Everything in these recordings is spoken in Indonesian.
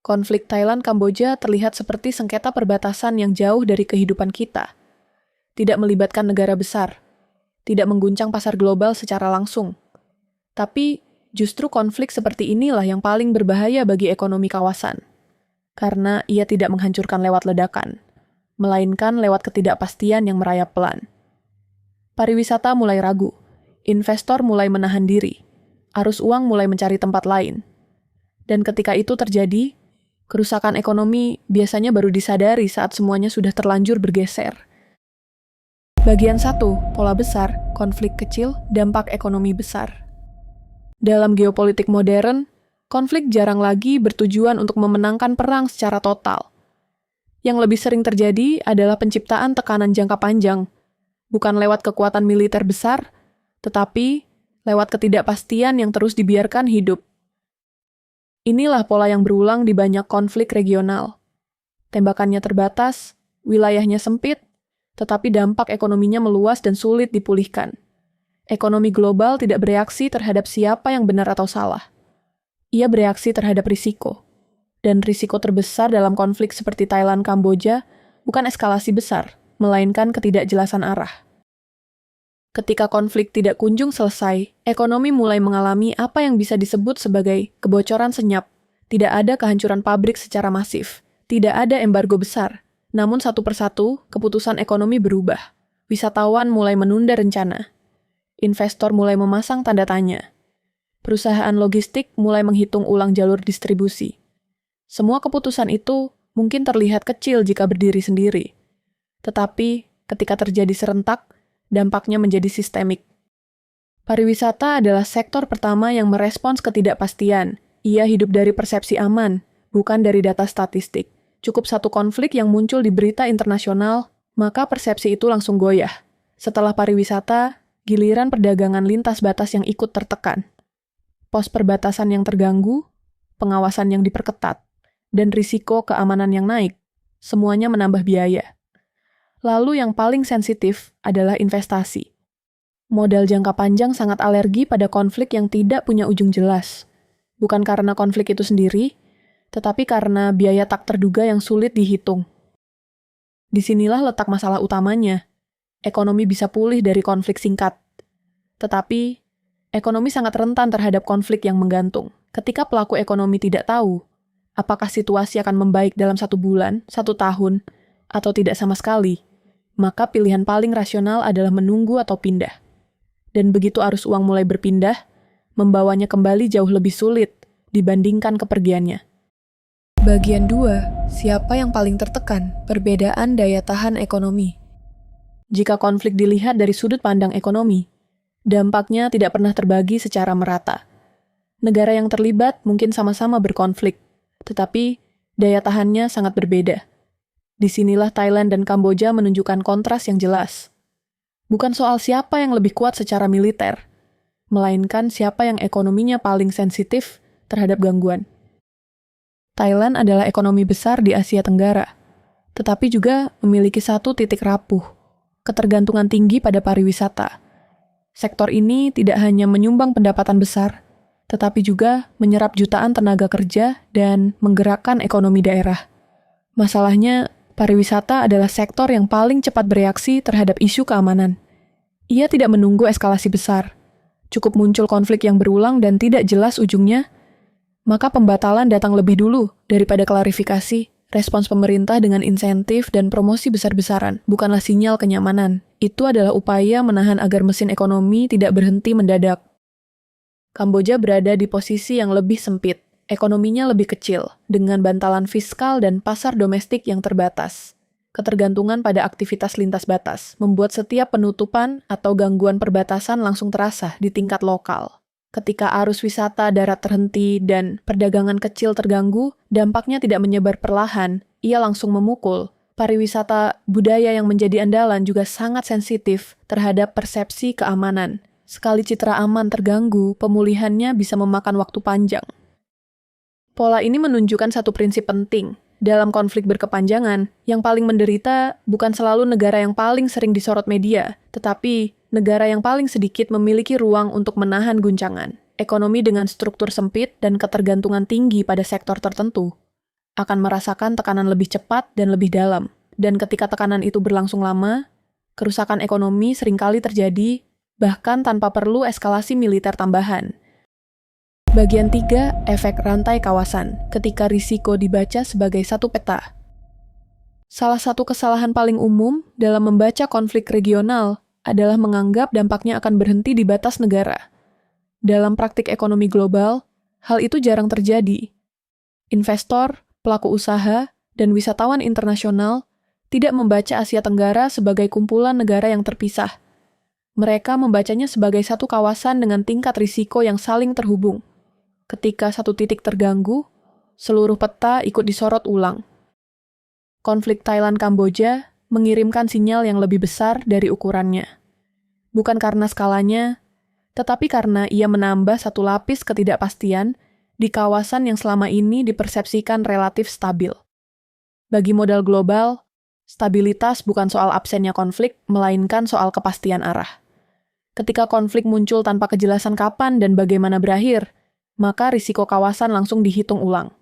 Konflik Thailand-Kamboja terlihat seperti sengketa perbatasan yang jauh dari kehidupan kita. Tidak melibatkan negara besar, tidak mengguncang pasar global secara langsung. Tapi justru konflik seperti inilah yang paling berbahaya bagi ekonomi kawasan. Karena ia tidak menghancurkan lewat ledakan, melainkan lewat ketidakpastian yang merayap pelan. Pariwisata mulai ragu, investor mulai menahan diri, arus uang mulai mencari tempat lain. Dan ketika itu terjadi, kerusakan ekonomi biasanya baru disadari saat semuanya sudah terlanjur bergeser. Bagian 1, pola besar, konflik kecil, dampak ekonomi besar. Dalam geopolitik modern, konflik jarang lagi bertujuan untuk memenangkan perang secara total. Yang lebih sering terjadi adalah penciptaan tekanan jangka panjang, bukan lewat kekuatan militer besar, tetapi lewat ketidakpastian yang terus dibiarkan hidup. Inilah pola yang berulang di banyak konflik regional. Tembakannya terbatas, wilayahnya sempit, tetapi dampak ekonominya meluas dan sulit dipulihkan. Ekonomi global tidak bereaksi terhadap siapa yang benar atau salah. Ia bereaksi terhadap risiko. Dan risiko terbesar dalam konflik seperti Thailand-Kamboja bukan eskalasi besar, melainkan ketidakjelasan arah. Ketika konflik tidak kunjung selesai, ekonomi mulai mengalami apa yang bisa disebut sebagai kebocoran senyap. Tidak ada kehancuran pabrik secara masif, tidak ada embargo besar. Namun satu persatu, keputusan ekonomi berubah. Wisatawan mulai menunda rencana. Investor mulai memasang tanda tanya. Perusahaan logistik mulai menghitung ulang jalur distribusi. Semua keputusan itu mungkin terlihat kecil jika berdiri sendiri. Tetapi, ketika terjadi serentak, dampaknya menjadi sistemik. Pariwisata adalah sektor pertama yang merespons ketidakpastian. Ia hidup dari persepsi aman, bukan dari data statistik. Cukup satu konflik yang muncul di berita internasional, maka persepsi itu langsung goyah. Setelah pariwisata, giliran perdagangan lintas batas yang ikut tertekan. Pos perbatasan yang terganggu, pengawasan yang diperketat, dan risiko keamanan yang naik, semuanya menambah biaya. Lalu yang paling sensitif adalah investasi. Modal jangka panjang sangat alergi pada konflik yang tidak punya ujung jelas. Bukan karena konflik itu sendiri, tetapi karena biaya tak terduga yang sulit dihitung. Disinilah letak masalah utamanya. Ekonomi bisa pulih dari konflik singkat. Tetapi, ekonomi sangat rentan terhadap konflik yang menggantung. Ketika pelaku ekonomi tidak tahu, apakah situasi akan membaik dalam 1 bulan, 1 tahun, atau tidak sama sekali, maka pilihan paling rasional adalah menunggu atau pindah. Dan begitu arus uang mulai berpindah, membawanya kembali jauh lebih sulit dibandingkan kepergiannya. Bagian 2, siapa yang paling tertekan? Perbedaan daya tahan ekonomi. Jika konflik dilihat dari sudut pandang ekonomi, dampaknya tidak pernah terbagi secara merata. Negara yang terlibat mungkin sama-sama berkonflik, tetapi daya tahannya sangat berbeda. Disinilah Thailand dan Kamboja menunjukkan kontras yang jelas. Bukan soal siapa yang lebih kuat secara militer, melainkan siapa yang ekonominya paling sensitif terhadap gangguan. Thailand adalah ekonomi besar di Asia Tenggara, tetapi juga memiliki satu titik rapuh, ketergantungan tinggi pada pariwisata. Sektor ini tidak hanya menyumbang pendapatan besar, tetapi juga menyerap jutaan tenaga kerja dan menggerakkan ekonomi daerah. Masalahnya, pariwisata adalah sektor yang paling cepat bereaksi terhadap isu keamanan. Ia tidak menunggu eskalasi besar. Cukup muncul konflik yang berulang dan tidak jelas ujungnya, maka pembatalan datang lebih dulu daripada klarifikasi. Respons pemerintah dengan insentif dan promosi besar-besaran bukanlah sinyal kenyamanan. Itu adalah upaya menahan agar mesin ekonomi tidak berhenti mendadak. Kamboja berada di posisi yang lebih sempit. Ekonominya lebih kecil, dengan bantalan fiskal dan pasar domestik yang terbatas. Ketergantungan pada aktivitas lintas batas membuat setiap penutupan atau gangguan perbatasan langsung terasa di tingkat lokal. Ketika arus wisata darat terhenti dan perdagangan kecil terganggu, dampaknya tidak menyebar perlahan, ia langsung memukul. Pariwisata budaya yang menjadi andalan juga sangat sensitif terhadap persepsi keamanan. Sekali citra aman terganggu, pemulihannya bisa memakan waktu panjang. Pola ini menunjukkan satu prinsip penting. Dalam konflik berkepanjangan, yang paling menderita bukan selalu negara yang paling sering disorot media, tetapi negara yang paling sedikit memiliki ruang untuk menahan guncangan. Ekonomi dengan struktur sempit dan ketergantungan tinggi pada sektor tertentu akan merasakan tekanan lebih cepat dan lebih dalam. Dan ketika tekanan itu berlangsung lama, kerusakan ekonomi seringkali terjadi, bahkan tanpa perlu eskalasi militer tambahan. Bagian 3, efek rantai kawasan, ketika risiko dibaca sebagai satu peta. Salah satu kesalahan paling umum dalam membaca konflik regional adalah menganggap dampaknya akan berhenti di batas negara. Dalam praktik ekonomi global, hal itu jarang terjadi. Investor, pelaku usaha, dan wisatawan internasional tidak membaca Asia Tenggara sebagai kumpulan negara yang terpisah. Mereka membacanya sebagai satu kawasan dengan tingkat risiko yang saling terhubung. Ketika satu titik terganggu, seluruh peta ikut disorot ulang. Konflik Thailand-Kamboja mengirimkan sinyal yang lebih besar dari ukurannya. Bukan karena skalanya, tetapi karena ia menambah satu lapis ketidakpastian di kawasan yang selama ini dipersepsikan relatif stabil. Bagi modal global, stabilitas bukan soal absennya konflik, melainkan soal kepastian arah. Ketika konflik muncul tanpa kejelasan kapan dan bagaimana berakhir, maka risiko kawasan langsung dihitung ulang.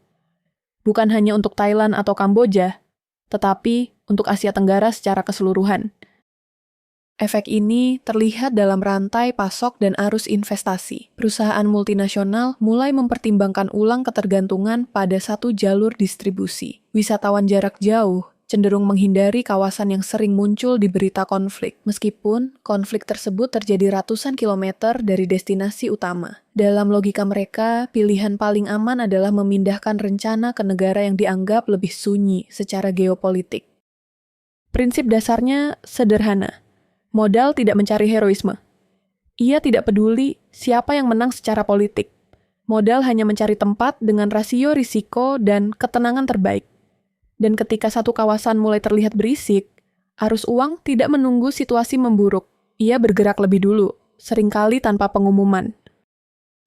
Bukan hanya untuk Thailand atau Kamboja, tetapi untuk Asia Tenggara secara keseluruhan. Efek ini terlihat dalam rantai pasok dan arus investasi. Perusahaan multinasional mulai mempertimbangkan ulang ketergantungan pada satu jalur distribusi. Wisatawan jarak jauh cenderung menghindari kawasan yang sering muncul di berita konflik, meskipun konflik tersebut terjadi ratusan kilometer dari destinasi utama. Dalam logika mereka, pilihan paling aman adalah memindahkan rencana ke negara yang dianggap lebih sunyi secara geopolitik. Prinsip dasarnya sederhana. Modal tidak mencari heroisme. Ia tidak peduli siapa yang menang secara politik. Modal hanya mencari tempat dengan rasio risiko dan ketenangan terbaik. Dan ketika satu kawasan mulai terlihat berisik, arus uang tidak menunggu situasi memburuk. Ia bergerak lebih dulu, seringkali tanpa pengumuman.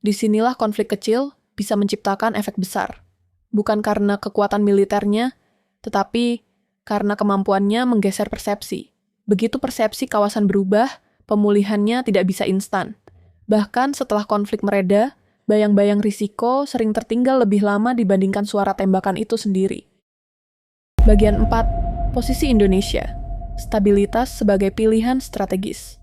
Disinilah konflik kecil bisa menciptakan efek besar. Bukan karena kekuatan militernya, tetapi karena kemampuannya menggeser persepsi. Begitu persepsi kawasan berubah, pemulihannya tidak bisa instan. Bahkan setelah konflik mereda, bayang-bayang risiko sering tertinggal lebih lama dibandingkan suara tembakan itu sendiri. Bagian 4, posisi Indonesia. Stabilitas sebagai pilihan strategis.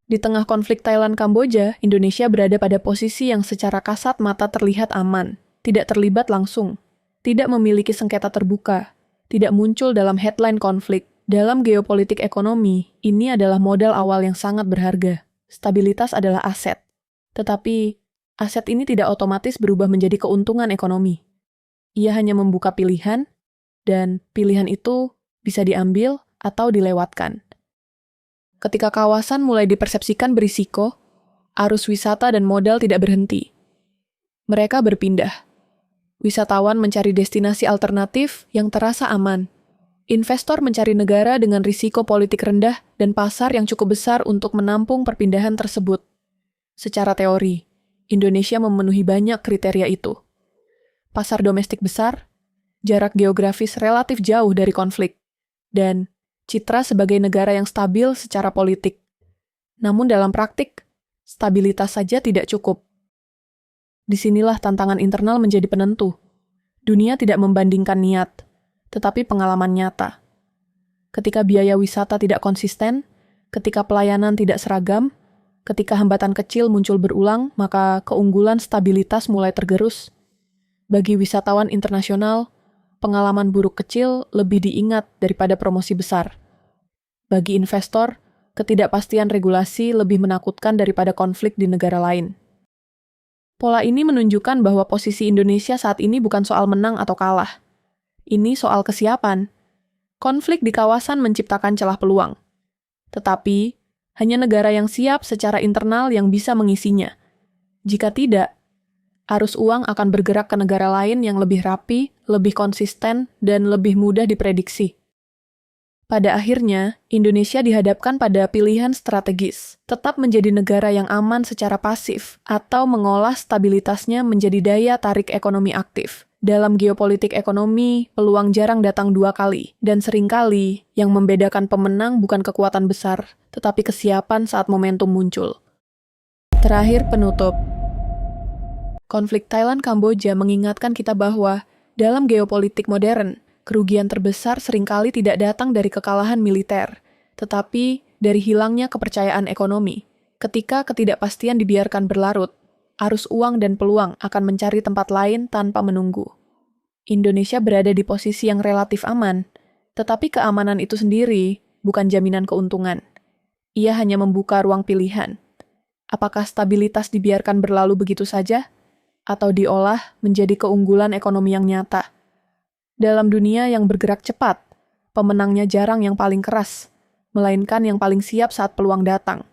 Di tengah konflik Thailand-Kamboja, Indonesia berada pada posisi yang secara kasat mata terlihat aman, tidak terlibat langsung, tidak memiliki sengketa terbuka, tidak muncul dalam headline konflik. Dalam geopolitik ekonomi, ini adalah modal awal yang sangat berharga. Stabilitas adalah aset. Tetapi, aset ini tidak otomatis berubah menjadi keuntungan ekonomi. Ia hanya membuka pilihan, dan pilihan itu bisa diambil atau dilewatkan. Ketika kawasan mulai dipersepsikan berisiko, arus wisata dan modal tidak berhenti. Mereka berpindah. Wisatawan mencari destinasi alternatif yang terasa aman. Investor mencari negara dengan risiko politik rendah dan pasar yang cukup besar untuk menampung perpindahan tersebut. Secara teori, Indonesia memenuhi banyak kriteria itu. Pasar domestik besar, jarak geografis relatif jauh dari konflik, dan citra sebagai negara yang stabil secara politik. Namun dalam praktik, stabilitas saja tidak cukup. Disinilah tantangan internal menjadi penentu. Dunia tidak membandingkan niat, tetapi pengalaman nyata. Ketika biaya wisata tidak konsisten, ketika pelayanan tidak seragam, ketika hambatan kecil muncul berulang, maka keunggulan stabilitas mulai tergerus. Bagi wisatawan internasional, pengalaman buruk kecil lebih diingat daripada promosi besar. Bagi investor, ketidakpastian regulasi lebih menakutkan daripada konflik di negara lain. Pola ini menunjukkan bahwa posisi Indonesia saat ini bukan soal menang atau kalah. Ini soal kesiapan. Konflik di kawasan menciptakan celah peluang. Tetapi, hanya negara yang siap secara internal yang bisa mengisinya. Jika tidak, arus uang akan bergerak ke negara lain yang lebih rapi, lebih konsisten, dan lebih mudah diprediksi. Pada akhirnya, Indonesia dihadapkan pada pilihan strategis, tetap menjadi negara yang aman secara pasif, atau mengolah stabilitasnya menjadi daya tarik ekonomi aktif. Dalam geopolitik ekonomi, peluang jarang datang dua kali, dan seringkali yang membedakan pemenang bukan kekuatan besar, tetapi kesiapan saat momentum muncul. Terakhir penutup. Konflik Thailand-Kamboja mengingatkan kita bahwa Dalam geopolitik modern, kerugian terbesar seringkali tidak datang dari kekalahan militer, tetapi dari hilangnya kepercayaan ekonomi. Ketika ketidakpastian dibiarkan berlarut, arus uang dan peluang akan mencari tempat lain tanpa menunggu. Indonesia berada di posisi yang relatif aman, tetapi keamanan itu sendiri bukan jaminan keuntungan. Ia hanya membuka ruang pilihan. Apakah stabilitas dibiarkan berlalu begitu saja? Atau diolah menjadi keunggulan ekonomi yang nyata? Dalam dunia yang bergerak cepat, pemenangnya jarang yang paling keras, melainkan yang paling siap saat peluang datang.